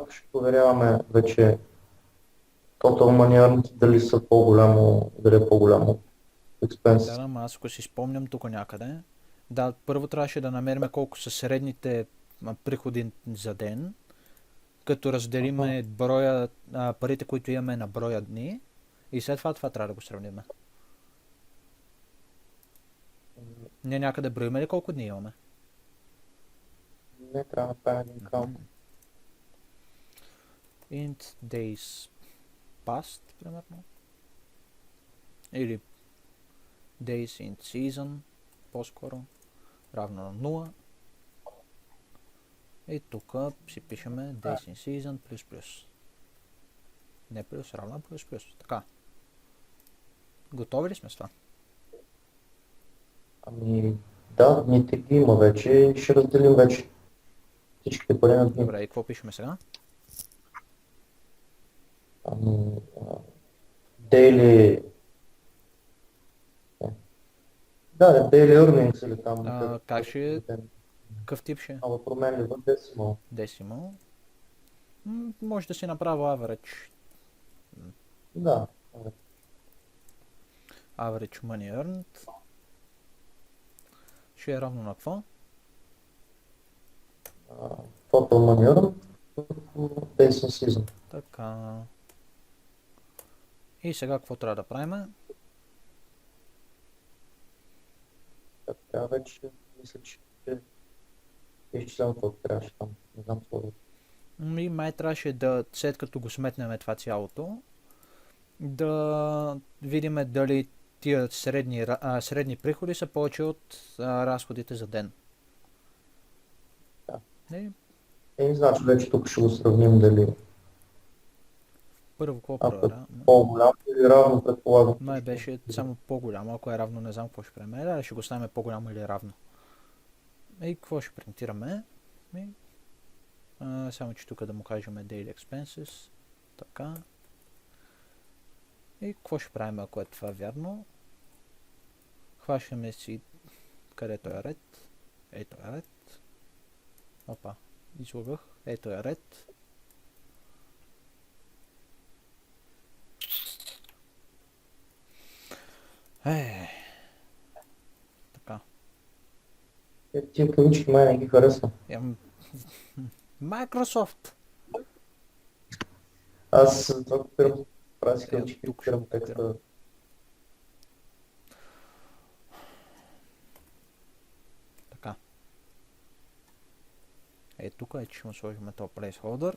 тук ще проверяваме вече total money дали са по-голямо, дали е по-голямо Да, expense. ама аз ако си спомням тук някъде. Да, първо трябваше да намерим колко са средните приходи за ден, като Ага. разделиме парите, които имаме на броя дни и след това трябва да го сравним. Не някъде броиме ли колко дни имаме? Не трябва да направим един калк. Int days past, примерно. Или days in season, по-скоро, равно на 0. И тук си пишеме days in season плюс плюс. Не плюс, равно плюс плюс. Така. Готови ли сме с това? Ами да, дните ги има вече и ще разделим вече всичките пари на дни. Добре, и какво пишеме сега? Ами, daily, да, daily earnings или там Как ще е? ден. Какъв тип ще е? Ама променлива decimal. Decimal. Може да си направя average. Да, Average money earned. Ще е равно на какво? total money earned, days in season. Така. И сега какво трябва да правим? Така вече мисля, че изчислявам какво трябваше там. Не знам какво да. И май трябваше да, след като го сметнем това цялото, да видим дали тия средни приходи са повече от разходите за ден. Да. И Значи вече тук ще го сравним дали първо какво ако е проверя? по-голямо или равно, предполагам. Май беше само по-голямо, ако е равно не знам какво ще правим. Ще го ставим по-голямо или равно. И какво ще принтираме? Само че тук да му кажем Daily Expenses. Така. И какво ще правим, ако е това вярно? Хващаме си където е ред. Ето е ред. Опа, излагах. Ето е ред. Така. Тия кавички май не ги харесвам. Microsoft! Аз това копирам, правя си кавички, Тук ще копирам го копирам. текста. Така. Тук че ще му сложим този placeholder.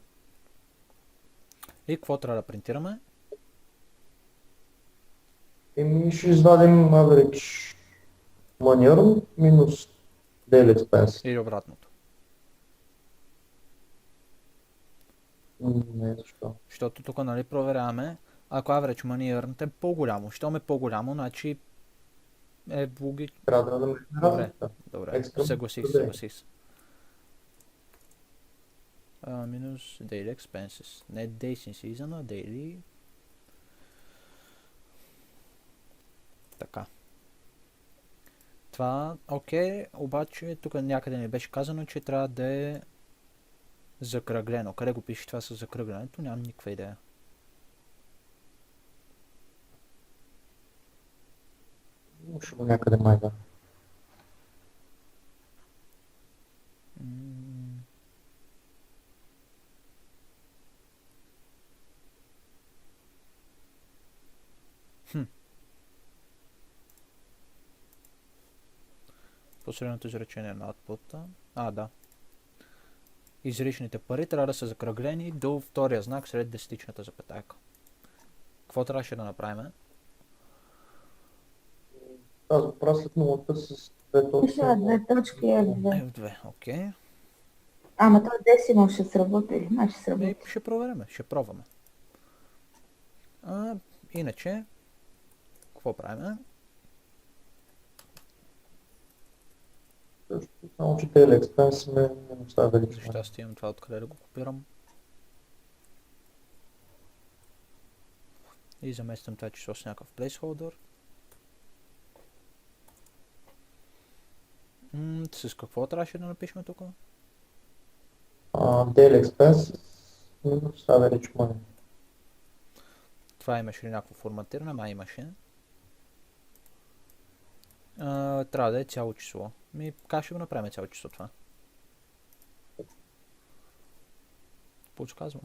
И какво трябва да принтираме? Ми ще извадим average money earned минус daily expense. Или обратното. Не, защо? Защото тук нали проверяваме, ако average money earned е по-голямо. Щом е по-голямо, значи е логично. Трябва да намерим разлика. Добре. Съгласих се. Минус daily expenses. Не days in season, а daily. Така. Това, окей, обаче тук някъде ми беше казано, че трябва да е закръглено. Къде го пише това с закръглянето? Нямам никаква идея. Ще го някъде май да. Последното изречение на output. Да. Изричните пари трябва да са закръглени до втория знак след десетичната запетайка. Какво трябваше да направим? Аз го правя след нулата с две точки. Пише две точки и F2. F2, окей. Ама той десимал ще сработи ли? Май ще сработи. Ще проверим, ще пробваме. Иначе, какво правим? Също, само че daily expense сме оставили. За щастие имам това откъде да го копирам. И замествам това число с някакъв placeholder. С какво трябваше да напишем тук? Daily expense Сега да речем май. Това имаше ли някакво форматиране? Май имаше. Трябва да е цяло число. Как ще го направим цяло число това? Подсказвам.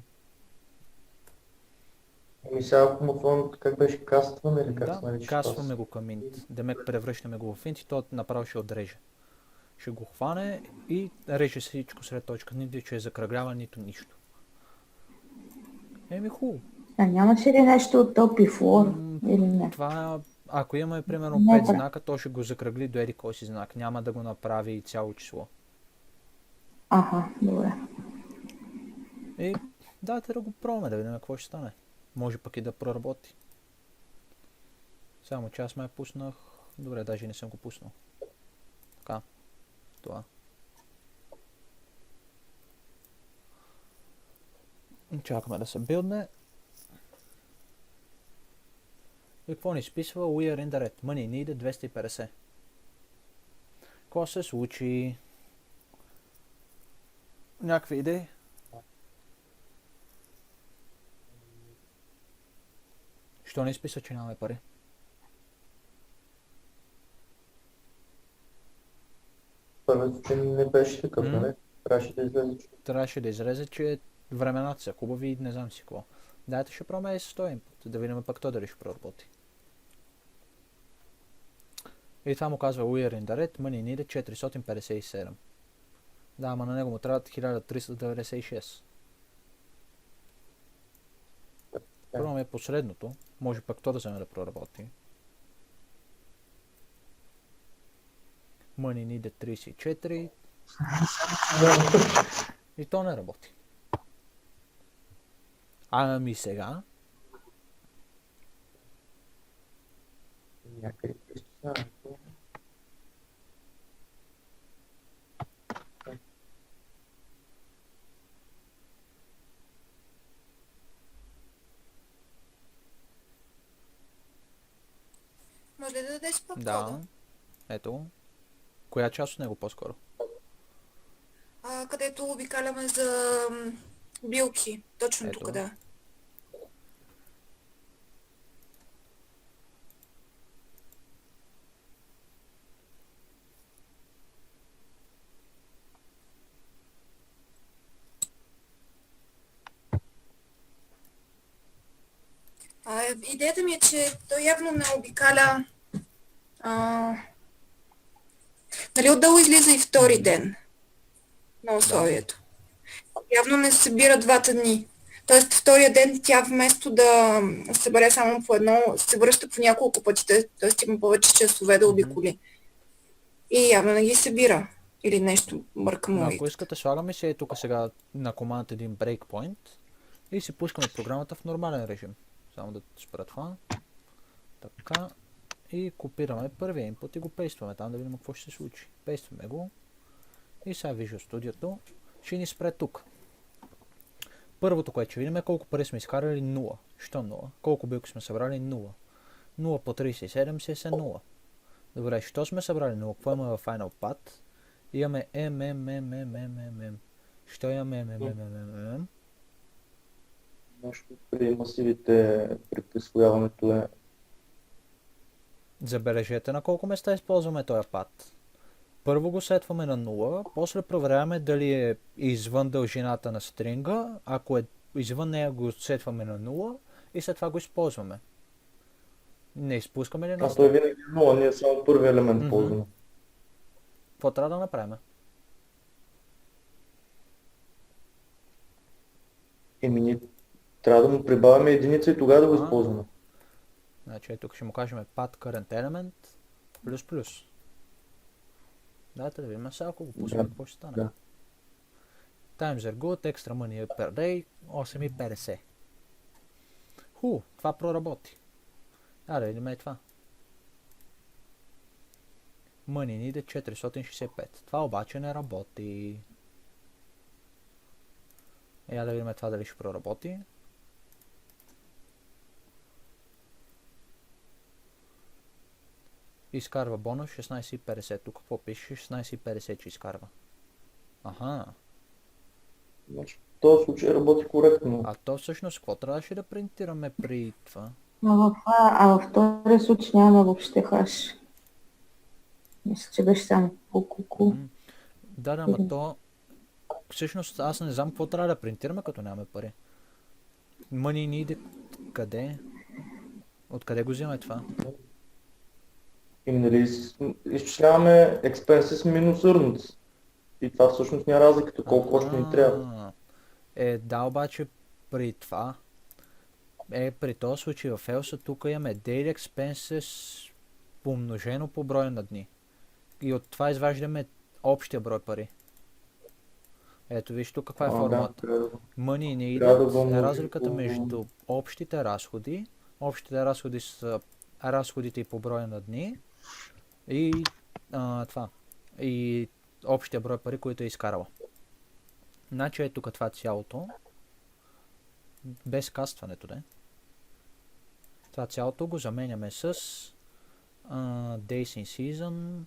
Сега ако му фонд, как беше кастване или как Да, се нарича? касваме го към int. Демек превръщаме го в int и то направо ще отреже. Ще го хване и реже всичко сред точка. Нито че е закръглява, нито нищо. Хубаво. А нямаше ли нещо от топи флор или не? Това, ако имаме примерно Не, 5 бе. знака, то ще го закръгли до еди кой си знак. Няма да го направи цяло число. Аха, добре. И дайте да го пробваме, да видим какво ще стане. Може пък и да проработи. Само че аз май пуснах... Добре, даже не съм го пуснал. Така. Това. Чакаме да се билдне. И какво ни списва? We are in the red. Money needed 250. Какво се случи? Някакви идеи? Що не изписва, че нямаме пари? Първото, че не беше такъв, нали? Трябваше да излезе, че Трябваше да изрезе, че времената са хубави и не знам си какво. Дайте ще пробваме и с този input, да видим пък то дали ще проработи. И това му казва We are in the red, money needed 457. Да, ама на него му трябват 1396. Пробваме последното, може пък то да вземе да проработи. Money needed 34 и то не работи. Ами сега, някъде през Може ли да дадеш пък да, кода? ето, коя част от него по-скоро? Където обикаляме за билки. Точно Ето. тук, да. Идеята ми е, че той явно не обикаля. Нали, отдолу излиза и втори ден на условието. Явно не се събира двата дни. Тоест втория ден тя вместо да се събере само по едно, се връща по няколко пъти, т.е. има повече часове да обиколи. И явно не ги събира. Или нещо бъркам логика. Ако искате, слагаме си тук сега на команд един breakpoint и си пускаме програмата в нормален режим. Само да спра това. Така. И копираме първия input и го пействаме там да видим какво ще се случи. Пействаме го. И сега Visual Studio ще ни спре тук. Първото, което ще видим е колко пари сме изкарали 0. Що 0? Колко билки сме събрали 0. 0 по 37 си е 0. Добре, що сме събрали 0? Какво има в Final Path? Имаме MMMMMMM. Що имаме MMMMMM? нещо при масивите, при присвояването е Забележете на колко места използваме този пад. Първо го сетваме на 0, после проверяваме дали е извън дължината на стринга, ако е извън нея го сетваме на 0 и след това го използваме. Не изпускаме ли А той на винаги е 0, ние само първи елемент ползваме. Какво трябва да направим? Ние трябва да му прибавяме единица и тогава да го използваме. Значи тук ще му кажем pad current element плюс плюс. Дайте да видим сега, ако го пуснем, Да, какво ще стане. да. Times are good, extra money per day, 8,50. Това проработи. Да видим и това. Money needed 465. Това обаче не работи. Да видим това дали ще проработи. Изкарва бонус 16,50. Тук какво пише? 16,50 че изкарва. Аха. Значи, този случай работи коректно. А то всъщност какво трябваше да принтираме при това? А в този случай няма въобще хаш. Мисля, че беше само по-куку. Да, ама то... Всъщност аз не знам какво трябва да принтираме, като нямаме пари. Money needed къде? Откъде го взимаме това? И нали изчисляваме expenses минус earnings. И това всъщност няма разликата, колко още ни трябва. Да, обаче при това, при този случай в Елса тук имаме daily expenses помножено по броя на дни. И от това изваждаме общия брой пари. Ето виж тук каква е формулата. Money needed е разликата между общите разходи. Общите разходи са разходите и по броя на дни. И това. И общия брой пари, които е изкарала. Значи е тук това цялото. Без кастването, да. Това цялото го заменяме с Days in Season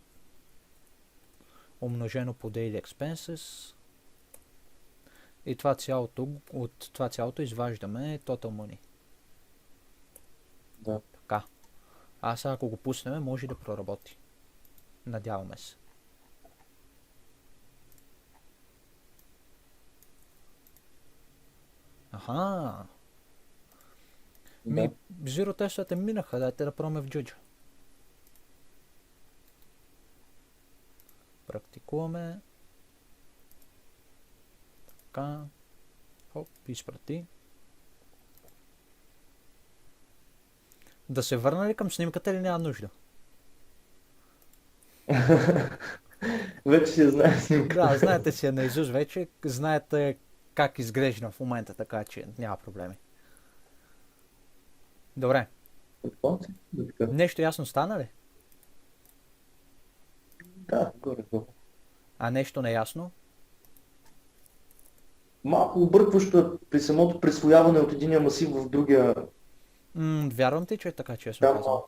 умножено по Daily Expenses. И това цялото, от това цялото изваждаме Total Money. Да. Така. А сега ако го пуснем, може да проработи. Надяваме се. Аха. Да. Зиро тестовете минаха, дайте да пробваме в Juju. Практикуваме. Така. Хоп, изпрати. Да се върна ли към снимката или няма нужда? Вече си знае снимка. Да, знаете си я наизуст вече, знаете как изглежда в момента, така че няма проблеми. Добре. Какво си? Нещо ясно стана ли? Да, горе-долу. А нещо неясно? Малко объркващо е при самото присвояване от единия масив в другия. Вярвам ти, че е така, честно казвам.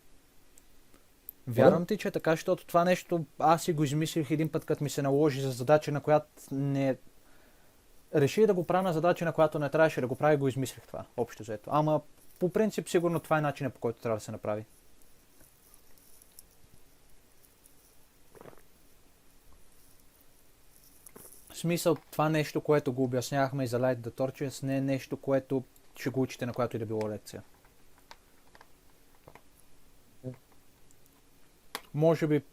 Вярвам ти, че е така, защото това нещо аз си го измислих един път, като ми се наложи за задача, на която не... Реших да го правя на задача, на която не трябваше да го правя и го измислих това, общо взето. Ама по принцип сигурно това е начинът, по който трябва да се направи. В смисъл, това нещо, което го обяснявахме и за Light the Torches, не е нещо, което ще го учите на която и да било лекция. Може би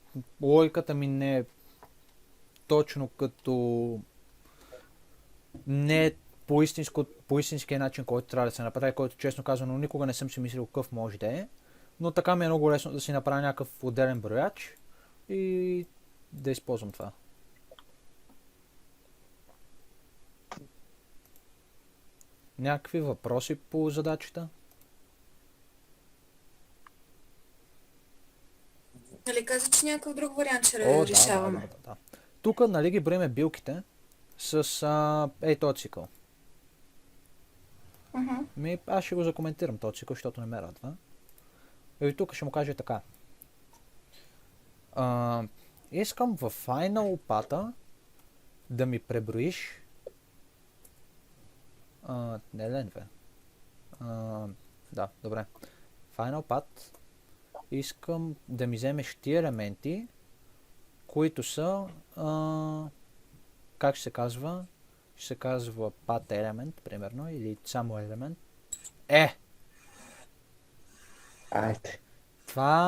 логиката ми не е точно като... Не е по истинския начин, който трябва да се направи, който честно казано никога не съм си мислил какъв може да е. Но така ми е много лесно да си направя някакъв отделен брояч и да използвам това. Някакви въпроси по задачата? Нали каза, че някакъв друг вариант ще решаваме? Да. Тук, нали ги броиме билките с този цикъл. Аз ще го закоментирам този цикъл, защото не ме радва. И тук ще му кажа така. Искам в Final пата да ми преброиш не ленве. Да, добре. Final path. Искам да ми вземеш тия елементи, които са как ще се казва? Ще се казва path element, примерно, или само елемент. Айде. Това